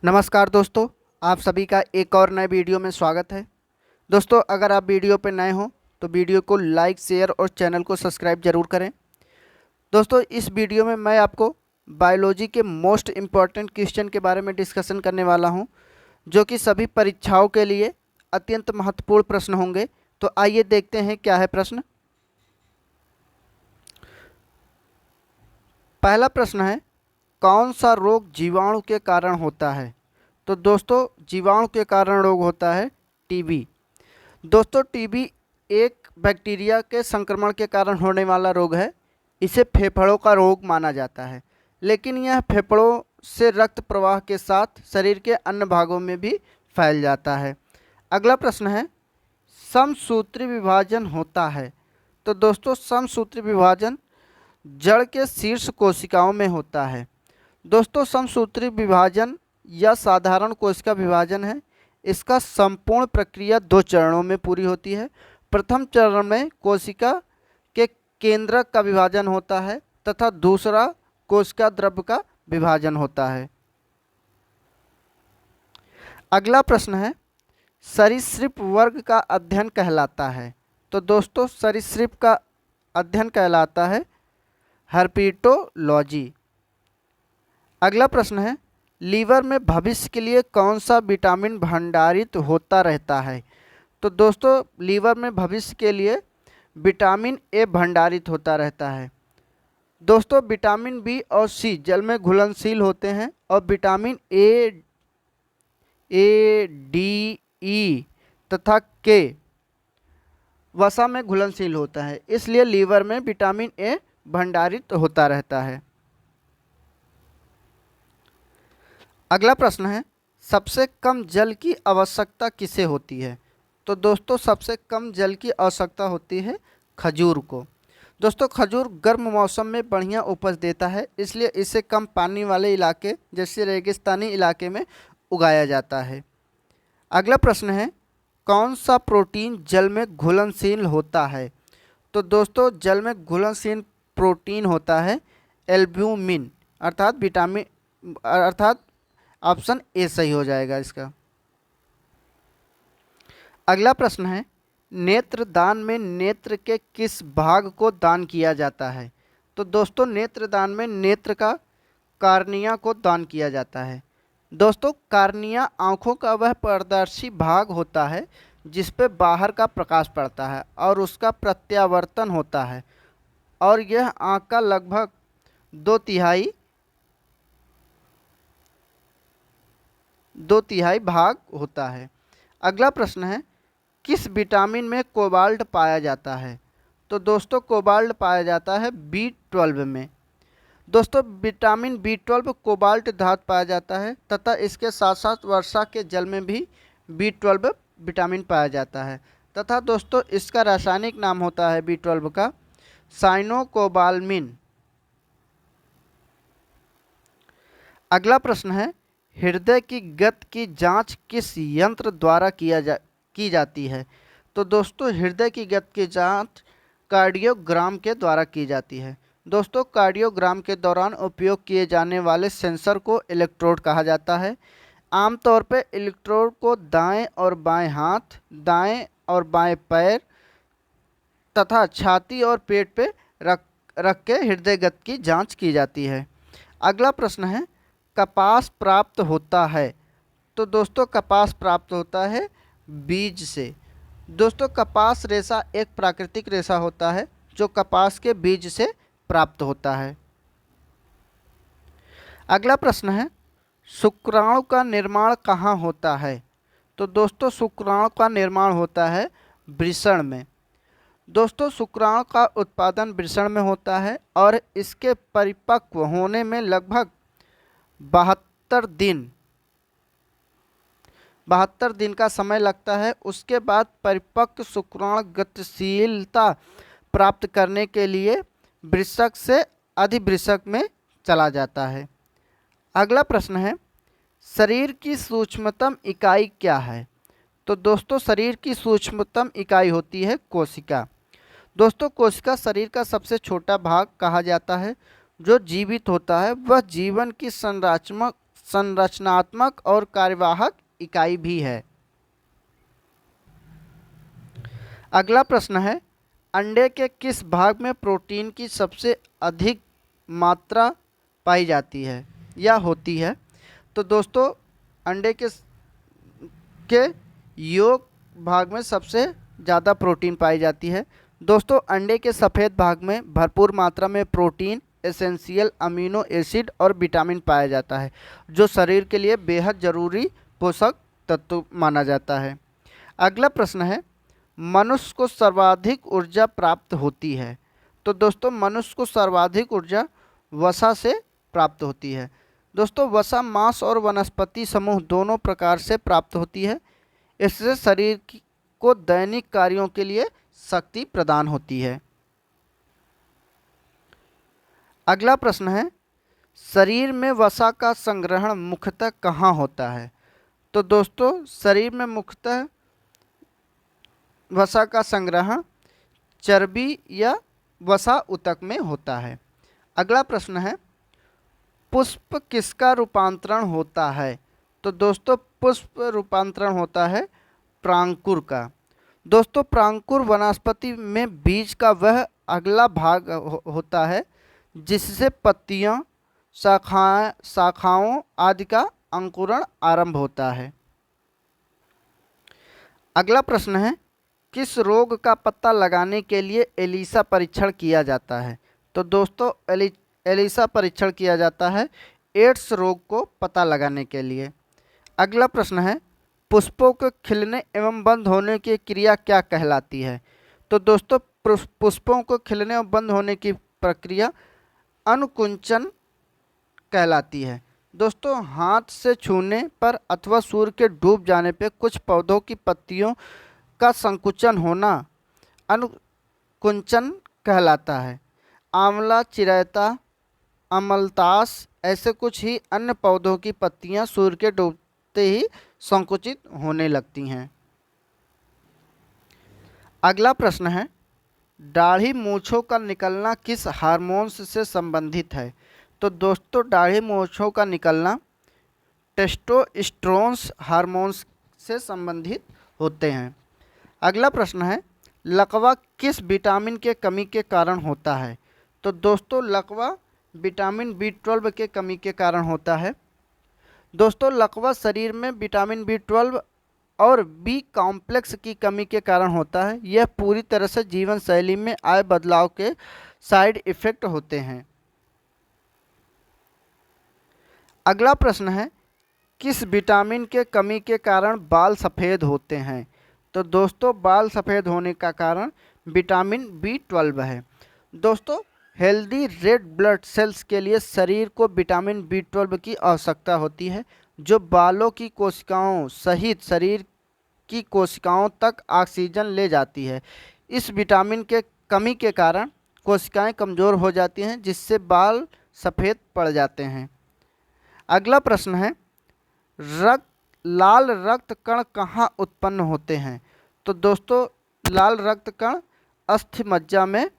नमस्कार दोस्तों, आप सभी का एक और नए वीडियो में स्वागत है। दोस्तों, अगर आप वीडियो पर नए हो तो वीडियो को लाइक, शेयर और चैनल को सब्सक्राइब जरूर करें। दोस्तों, इस वीडियो में मैं आपको बायोलॉजी के मोस्ट इम्पॉर्टेंट क्वेश्चन के बारे में डिस्कशन करने वाला हूं, जो कि सभी परीक्षाओं के लिए अत्यंत महत्वपूर्ण प्रश्न होंगे। तो आइए देखते हैं क्या है प्रश्न। पहला प्रश्न है, कौन सा रोग जीवाणु के कारण होता है? तो दोस्तों, जीवाणु के कारण रोग होता है टीबी। दोस्तों, टीबी एक बैक्टीरिया के संक्रमण के कारण होने वाला रोग है। इसे फेफड़ों का रोग माना जाता है, लेकिन यह फेफड़ों से रक्त प्रवाह के साथ शरीर के अन्य भागों में भी फैल जाता है। अगला प्रश्न है, समसूत्री विभाजन होता है? तो दोस्तों, समसूत्री विभाजन जड़ के शीर्ष कोशिकाओं में होता है। दोस्तों, समसूत्री विभाजन या साधारण कोशिका विभाजन है। इसका संपूर्ण प्रक्रिया 2 चरणों में पूरी होती है। प्रथम चरण में कोशिका के केंद्रक का विभाजन होता है तथा दूसरा कोशिका द्रव्य का विभाजन होता है। अगला प्रश्न है, सरीसृप वर्ग का अध्ययन कहलाता है? तो दोस्तों, सरीसृप का अध्ययन कहलाता है हर्पिटोलॉजी। अगला प्रश्न है, लीवर में भविष्य के लिए कौन सा विटामिन भंडारित होता रहता है? तो दोस्तों, लीवर में भविष्य के लिए विटामिन ए भंडारित होता रहता है। दोस्तों, विटामिन बी और सी जल में घुलनशील होते हैं और विटामिन ए, डी, ई तथा के वसा में घुलनशील होता है। इसलिए लीवर में विटामिन ए भंडारित होता रहता है। अगला प्रश्न है, सबसे कम जल की आवश्यकता किसे होती है? तो दोस्तों, सबसे कम जल की आवश्यकता होती है खजूर को। दोस्तों, खजूर गर्म मौसम में बढ़िया उपज देता है, इसलिए इसे कम पानी वाले इलाके जैसे रेगिस्तानी इलाके में उगाया जाता है। अगला प्रश्न है, कौन सा प्रोटीन जल में घुलनशील होता है? तो दोस्तों, जल में घुलनशील प्रोटीन होता है एल्ब्यूमिन, अर्थात विटामिन, अर्थात ऑप्शन ए सही हो जाएगा इसका। अगला प्रश्न है, नेत्रदान में नेत्र के किस भाग को दान किया जाता है? तो दोस्तों, नेत्रदान में नेत्र का कार्निया को दान किया जाता है। दोस्तों, कार्निया आँखों का वह पारदर्शी भाग होता है जिस पे बाहर का प्रकाश पड़ता है और उसका प्रत्यावर्तन होता है, और यह आँख का लगभग 2/3 भाग होता है। अगला प्रश्न है, किस विटामिन में कोबाल्ट पाया जाता है? तो दोस्तों, कोबाल्ट पाया जाता है B12 में। दोस्तों, विटामिन B12 कोबाल्ट धातु पाया जाता है तथा इसके साथ साथ वर्षा के जल में भी B12 विटामिन पाया जाता है तथा दोस्तों, इसका रासायनिक नाम होता है B12 का साइनोकोबालमिन। अगला प्रश्न है, हृदय की गति की जांच किस यंत्र द्वारा की जाती है? तो दोस्तों, हृदय की गति की जांच कार्डियोग्राम के द्वारा की जाती है। दोस्तों, कार्डियोग्राम के दौरान उपयोग किए जाने वाले सेंसर को इलेक्ट्रोड कहा जाता है। आमतौर पर इलेक्ट्रोड को दाएं और बाएं हाथ, दाएं और बाएं पैर तथा छाती और पेट पे रख के हृदय गति की जांच की जाती है। अगला प्रश्न है, कपास प्राप्त होता है? तो दोस्तों, कपास प्राप्त होता है बीज से। दोस्तों, कपास रेशा एक प्राकृतिक रेशा होता है जो कपास के बीज से प्राप्त होता है। अगला प्रश्न है, शुक्राणु का निर्माण कहाँ होता है? तो दोस्तों, शुक्राणु का निर्माण होता है वृषण में। दोस्तों, शुक्राणु का उत्पादन वृषण में होता है और इसके परिपक्व होने में लगभग 72 दिन का समय लगता है। उसके बाद परिपक्व शुक्राणु गतिशीलता प्राप्त करने के लिए वृषक से अधिवृषक में चला जाता है। अगला प्रश्न है, शरीर की सूक्ष्मतम इकाई क्या है? तो दोस्तों, शरीर की सूक्ष्मतम इकाई होती है कोशिका। दोस्तों, कोशिका शरीर का सबसे छोटा भाग कहा जाता है। जो जीवित होता है वह जीवन की संरचनात्मक और कार्यवाहक इकाई भी है। अगला प्रश्न है, अंडे के किस भाग में प्रोटीन की सबसे अधिक मात्रा पाई जाती है या होती है? तो दोस्तों अंडे के योक भाग में सबसे ज़्यादा प्रोटीन पाई जाती है। दोस्तों अंडे के सफ़ेद भाग में भरपूर मात्रा में प्रोटीन, एसेंशियल अमीनो एसिड और विटामिन पाया जाता है, जो शरीर के लिए बेहद ज़रूरी पोषक तत्व माना जाता है। अगला प्रश्न है, मनुष्य को सर्वाधिक ऊर्जा प्राप्त होती है? तो दोस्तों मनुष्य को सर्वाधिक ऊर्जा वसा से प्राप्त होती है। दोस्तों वसा मांस और वनस्पति समूह दोनों प्रकार से प्राप्त होती है। इससे शरीर को दैनिक कार्यों के लिए शक्ति प्रदान होती है। अगला प्रश्न है, शरीर में वसा का संग्रहण मुख्यतः कहाँ होता है? तो दोस्तों शरीर में मुख्यतः वसा का संग्रहण चर्बी या वसा ऊतक में होता है। अगला प्रश्न है, पुष्प किसका रूपांतरण होता है? तो दोस्तों पुष्प रूपांतरण होता है प्रांकुर का। दोस्तों प्रांकुर वनस्पति में बीज का वह अगला भाग होता है जिससे पत्तियां, शाखाओं आदि का अंकुरण आरंभ होता है। अगला प्रश्न है, किस रोग का पता लगाने के लिए एलिसा परीक्षण किया जाता है? तो दोस्तों एलिसा परीक्षण किया जाता है एड्स रोग को पता लगाने के लिए। अगला प्रश्न है, पुष्पों के खिलने एवं बंद होने की क्रिया क्या कहलाती है? तो दोस्तों पुष्पों को खिलने और बंद होने की प्रक्रिया अनुकुंचन कहलाती है। दोस्तों हाथ से छूने पर अथवा सूर्य के डूब जाने पर कुछ पौधों की पत्तियों का संकुचन होना अनुकुंचन कहलाता है। आंवला, चिरैता, अमलतास ऐसे कुछ ही अन्य पौधों की पत्तियां सूर्य के डूबते ही संकुचित होने लगती हैं। अगला प्रश्न है, दाढ़ी मूंछों का निकलना किस हार्मोन से संबंधित है? तो दोस्तों दाढ़ी मूंछों का निकलना टेस्टोस्टेरोन हार्मोन से संबंधित होते हैं। अगला प्रश्न है, लकवा किस विटामिन के कमी के कारण होता है? तो दोस्तों लकवा विटामिन B12 के कमी के कारण होता है। दोस्तों लकवा शरीर में विटामिन B12 और बी कॉम्प्लेक्स की कमी के कारण होता है। यह पूरी तरह से जीवन शैली में आए बदलाव के साइड इफ़ेक्ट होते हैं। अगला प्रश्न है, किस विटामिन के कमी के कारण बाल सफ़ेद होते हैं? तो दोस्तों बाल सफ़ेद होने का कारण विटामिन B12 है। दोस्तों हेल्दी रेड ब्लड सेल्स के लिए शरीर को विटामिन B12 की आवश्यकता होती है, जो बालों की कोशिकाओं सहित शरीर की कोशिकाओं तक ऑक्सीजन ले जाती है। इस विटामिन के कमी के कारण कोशिकाएं कमज़ोर हो जाती हैं, जिससे बाल सफ़ेद पड़ जाते हैं। अगला प्रश्न है, लाल रक्त कण कहाँ उत्पन्न होते हैं? तो दोस्तों लाल रक्त कण अस्थि मज्जा में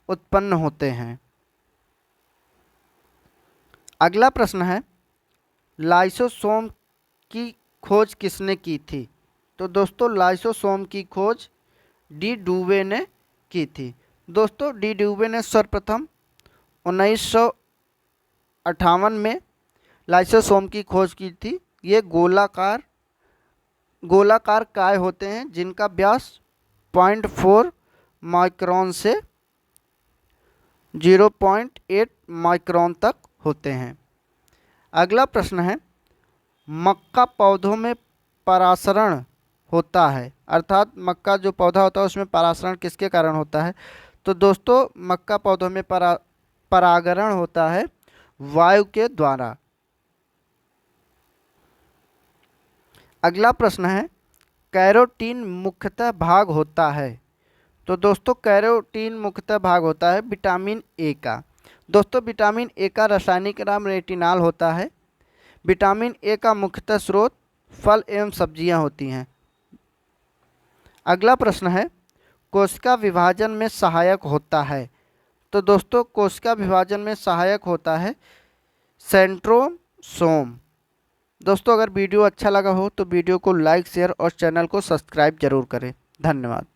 उत्पन्न होते हैं। अगला प्रश्न है, लाइसोसोम की खोज किसने की थी? तो दोस्तों लाइसोसोम की खोज डी डुवे ने की थी। दोस्तों डी डुवे ने सर्वप्रथम 1958 में लाइसोसोम की खोज की थी। ये गोलाकार काय होते हैं जिनका व्यास 0.4 माइक्रोन से 0.8 माइक्रोन तक होते हैं। अगला प्रश्न है, मक्का पौधों में परासरण होता है, अर्थात मक्का जो पौधा होता है उसमें परासरण किसके कारण होता है? तो दोस्तों मक्का पौधों में परागरण होता है वायु के द्वारा। अगला प्रश्न है, कैरोटीन मुख्यतः भाग होता है? तो दोस्तों कैरोटीन मुख्यतः भाग होता है विटामिन ए का। दोस्तों विटामिन ए का रासायनिक नाम रेटिनॉल होता है। विटामिन ए का मुख्यतः स्रोत फल एवं सब्जियां होती हैं। अगला प्रश्न है, कोशिका विभाजन में सहायक होता है? तो दोस्तों कोशिका विभाजन में सहायक होता है सेंट्रोसोम। दोस्तों अगर वीडियो अच्छा लगा हो तो वीडियो को लाइक शेयर और चैनल को सब्सक्राइब जरूर करें। धन्यवाद।